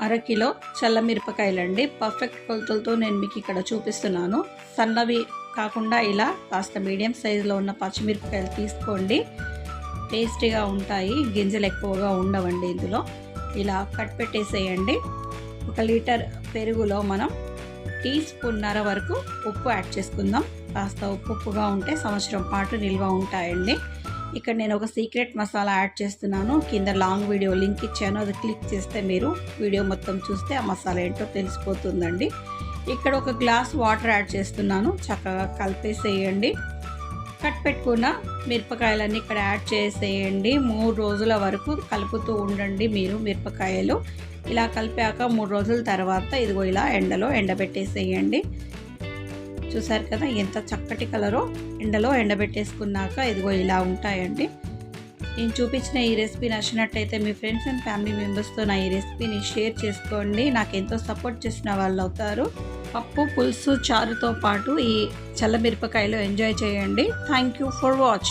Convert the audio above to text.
అరకిలో చల్ల మిరపకాయలండి. పర్ఫెక్ట్ కొలతలతో నేను మీకు ఇక్కడ చూపిస్తున్నాను. సన్నవి కాకుండా ఇలా కాస్త మీడియం సైజులో ఉన్న పచ్చిమిరపకాయలు తీసుకోండి. టేస్టీగా ఉంటాయి, గింజలు ఎక్కువగా ఉండవండి ఇందులో. ఇలా కట్ పెట్టేసేయండి. 1 లీటర్ పెరుగులో మనం టీ స్పూన్నర వరకు ఉప్పు యాడ్ చేసుకుందాం. కాస్త ఉప్పుగా ఉంటే సంవత్సరం పాటు నిల్వ ఉంటాయండి. ఇక్కడ నేను ఒక సీక్రెట్ మసాలా యాడ్ చేస్తున్నాను. కింద లాంగ్ వీడియో లింక్ ఇచ్చాను, అది క్లిక్ చేస్తే మీరు వీడియో మొత్తం చూస్తే ఆ మసాలా ఏంటో తెలిసిపోతుందండి. ఇక్కడ 1 గ్లాస్ వాటర్ యాడ్ చేస్తున్నాను. చక్కగా కలిపేసేయండి. కట్ పెట్టుకున్న మిరపకాయలన్నీ ఇక్కడ యాడ్ చేసేయండి. 3 రోజుల వరకు కలుపుతూ ఉండండి మీరు మిరపకాయలు. ఇలా కలిపాక 3 రోజుల తర్వాత ఇదిగో ఇలా ఎండలో ఎండబెట్టేసేయండి. చూసారు కదా ఎంత చక్కటి కలరో. ఎండలో ఎండబెట్టేసుకున్నాక ఇదిగో ఇలా ఉంటాయండి. నేను చూపించిన ఈ రెసిపీ నచ్చినట్టయితే మీ ఫ్రెండ్స్ అండ్ ఫ్యామిలీ మెంబర్స్తో నా ఈ రెసిపీని షేర్ చేసుకోండి. నాకు ఎంతో సపోర్ట్ చేసిన వాళ్ళు అవుతారు. పప్పు, పులుసు, చారుతో పాటు ఈ చల్ల మిరపకాయలు ఎంజాయ్ చేయండి. Thank you for watching.